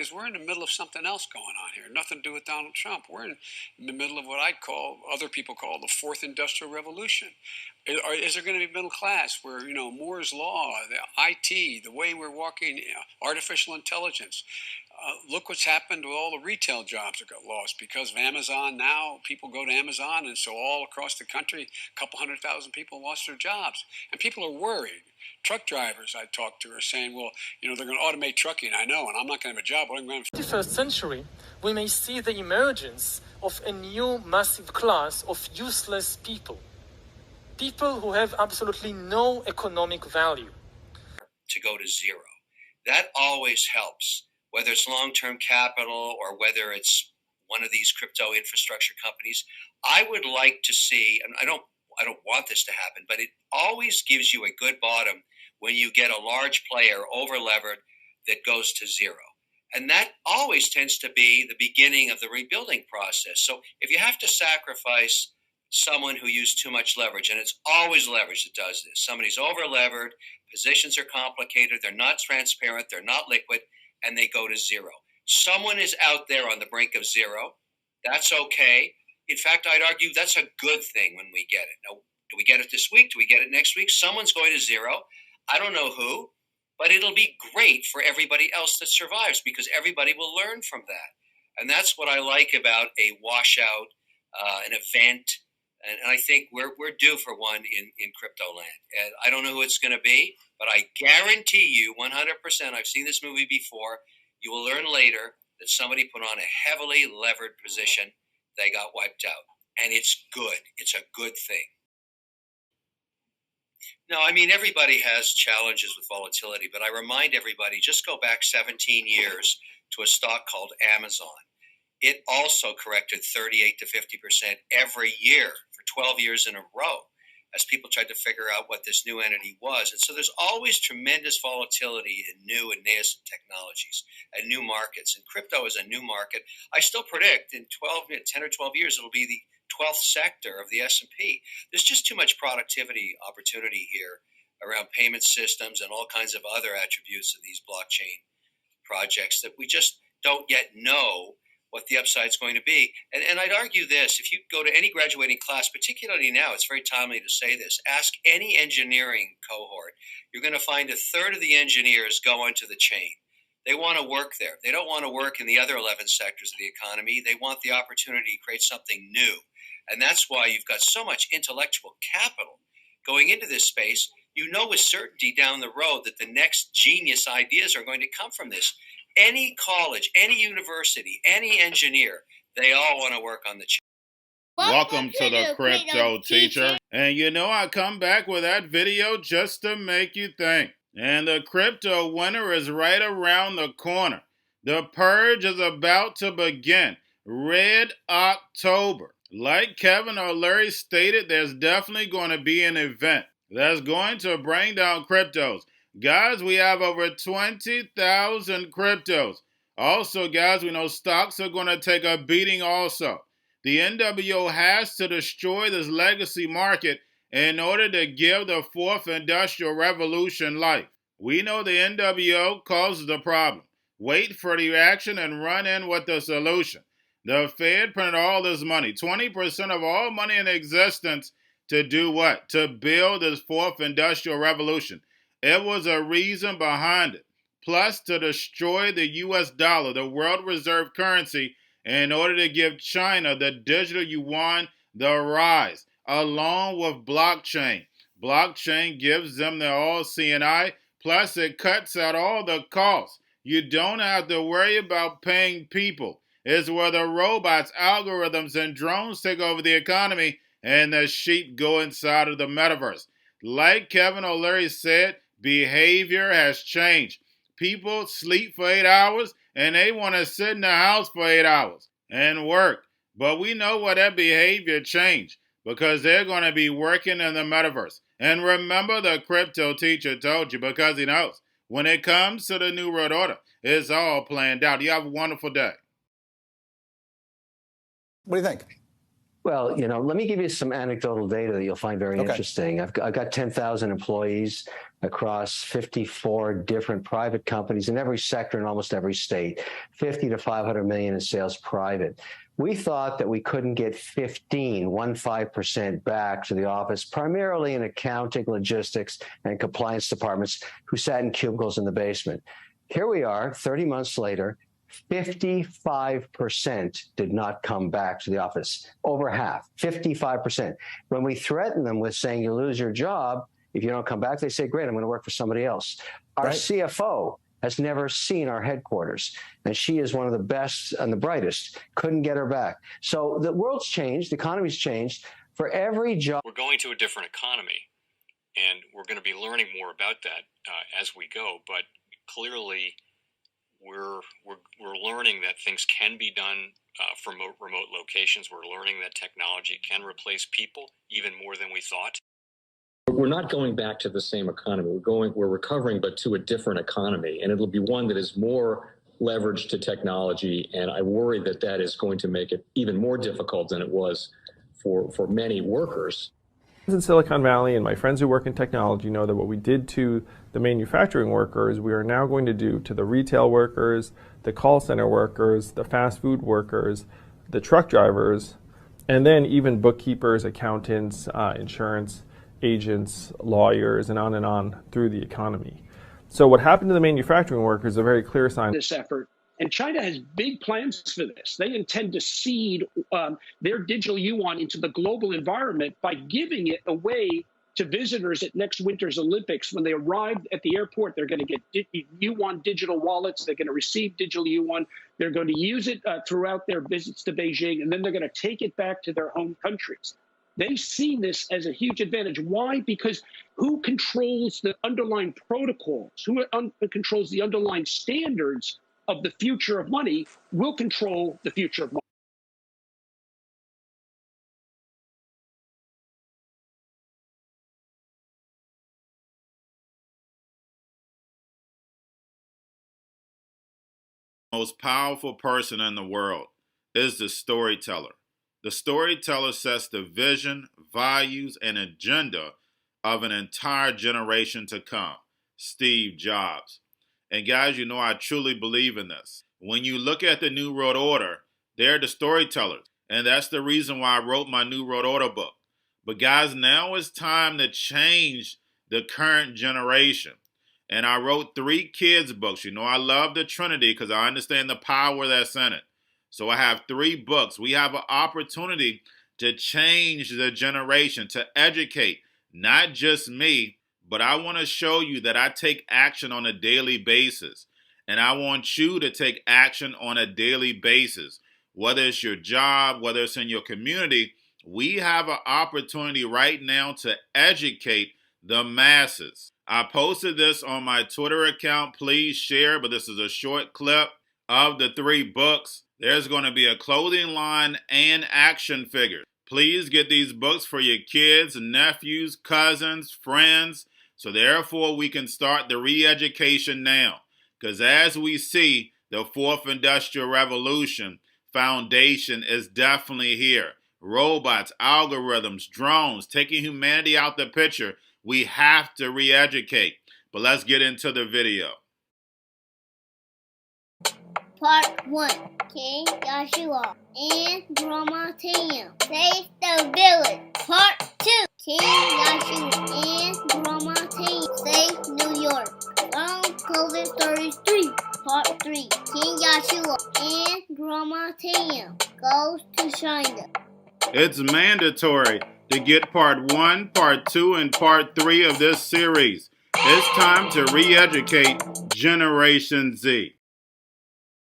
because we're in the middle of something else going on here. Nothing to do with Donald Trump. We're in the middle of what I'd call, other people call, the fourth industrial revolution. Is there going to be middle class where, Moore's law, the IT, the way we're walking, artificial intelligence? Look what's happened with all the retail jobs that got lost because of Amazon. Now people go to Amazon, and so all across the country, a couple 100,000 people lost their jobs, and people are worried. Truck drivers I talked to are saying, well, they're going to automate trucking. I know, and I'm not going to have a job. But I'm going to. 21st century, we may see the emergence of a new massive class of useless people. People who have absolutely no economic value. To go to zero. That always helps, whether it's long-term capital or whether it's one of these crypto infrastructure companies. I would like to see, and I don't want this to happen, but it always gives you a good bottom when you get a large player over-levered that goes to zero. And that always tends to be the beginning of the rebuilding process. So if you have to sacrifice someone who used too much leverage, and it's always leverage that does this. Somebody's over-levered, positions are complicated, they're not transparent, they're not liquid, and they go to zero. Someone is out there on the brink of zero. That's okay. In fact, I'd argue that's a good thing when we get it. Now, do we get it this week? Do we get it next week? Someone's going to zero. I don't know who, but it'll be great for everybody else that survives because everybody will learn from that. And that's what I like about a washout, an event. And I think we're due for one in crypto land. And I don't know who it's going to be, but I guarantee you 100%, I've seen this movie before, you will learn later that somebody put on a heavily levered position, they got wiped out. And it's good. It's a good thing. No, I mean, everybody has challenges with volatility, but I remind everybody, just go back 17 years to a stock called Amazon. It also corrected 38 to 50% every year for 12 years in a row as people tried to figure out what this new entity was. And so there's always tremendous volatility in new and nascent technologies and new markets. And crypto is a new market. I still predict in 10 or 12 years, it'll be the 12th sector of the S&P. There's just too much productivity opportunity here around payment systems and all kinds of other attributes of these blockchain projects that we just don't yet know what the upside is going to be. And I'd argue this, if you go to any graduating class, particularly now, it's very timely to say this, ask any engineering cohort, you're going to find a third of the engineers go onto the chain. They want to work there. They don't want to work in the other 11 sectors of the economy. They want the opportunity to create something new. And that's why you've got so much intellectual capital going into this space. You know with certainty down the road that the next genius ideas are going to come from this. Any college, any university, any engineer, they all want to work on the chip. Welcome to the Crypto Teacher. And I come back with that video just to make you think. And the crypto winter is right around the corner. The Purge is about to begin. Red October. Like Kevin O'Leary stated, there's definitely going to be an event that's going to bring down cryptos. Guys, we have over 20,000 cryptos. Also, guys, we know stocks are going to take a beating also. The NWO has to destroy this legacy market in order to give the fourth industrial revolution life. We know the NWO causes the problem. Wait for the reaction and run in with the solution. The Fed printed all this money, 20% of all money in existence, to do what? To build this fourth industrial revolution. It was a reason behind it. Plus, to destroy the U.S. dollar, the world reserve currency, in order to give China, the digital yuan, the rise, along with blockchain. Blockchain gives them the all CNI, plus it cuts out all the costs. You don't have to worry about paying people. It's where the robots, algorithms, and drones take over the economy, and the sheep go inside of the metaverse. Like Kevin O'Leary said, behavior has changed. People sleep for 8 hours and they want to sit in the house for 8 hours and work. But we know what that behavior changed because they're going to be working in the metaverse. And remember, the crypto teacher told you because he knows when it comes to the New World Order, it's all planned out. You have a wonderful day. What do you think? Well, let me give you some anecdotal data that you'll find very interesting. I've got 10,000 employees across 54 different private companies in every sector in almost every state, 50 to 500 million in sales private. We thought that we couldn't get 15% back to the office, primarily in accounting, logistics, and compliance departments who sat in cubicles in the basement. Here we are, 30 months later, 55% did not come back to the office. Over half, 55%. When we threaten them with saying you lose your job if you don't come back, they say, great, I'm going to work for somebody else. Our CFO has never seen our headquarters, and she is one of the best and the brightest. Couldn't get her back. So the world's changed, the economy's changed. For every job, we're going to a different economy, and we're going to be learning more about that as we go. But clearly, we're learning that things can be done from remote locations. We're learning that technology can replace people even more than we thought. We're not going back to the same economy. We're recovering, but to a different economy, and it'll be one that is more leveraged to technology. And I worry that that is going to make it even more difficult than it was for many workers. In Silicon Valley, and my friends who work in technology know that what we did to the manufacturing workers, we are now going to do to the retail workers, the call center workers, the fast food workers, the truck drivers, and then even bookkeepers, accountants, insurance agents, lawyers, and on through the economy. So what happened to the manufacturing workers is a very clear sign. This effort. And China has big plans for this. They intend to seed their digital yuan into the global environment by giving it away to visitors at next winter's Olympics. When they arrive at the airport, they're going to get yuan digital wallets. They're going to receive digital yuan. They're going to use it throughout their visits to Beijing, and then they're going to take it back to their home countries. They see this as a huge advantage. Why? Because who controls the underlying protocols, who controls the underlying standards of the future of money will control the future of money. Most powerful person in the world is the storyteller. The storyteller sets the vision, values, and agenda of an entire generation to come. Steve Jobs. And guys, I truly believe in this. When you look at the New World Order, they're the storytellers. And that's the reason why I wrote my New World Order book. But guys, now it's time to change the current generation. And I wrote 3 kids' books. I love the Trinity because I understand the power that's in it. So I have 3 books. We have an opportunity to change the generation, to educate, not just me, but I want to show you that I take action on a daily basis. And I want you to take action on a daily basis. Whether it's your job, whether it's in your community, we have an opportunity right now to educate the masses. I posted this on my Twitter account. Please share, but this is a short clip of the 3 books. There's going to be a clothing line and action figures. Please get these books for your kids, nephews, cousins, friends, so therefore we can start the re-education now. Because as we see, the 4th Industrial Revolution foundation is definitely here. Robots, algorithms, drones, taking humanity out the picture. We have to re-educate. But let's get into the video. Part 1. King Joshua and Drama Team Save the Village. Part 2. King Joshua and Drama Team Save New York from COVID-33. Part 3. King Joshua and Drama Team goes to China. It's mandatory to get part 1, part 2, and part 3 of this series. It's time to re-educate Generation Z.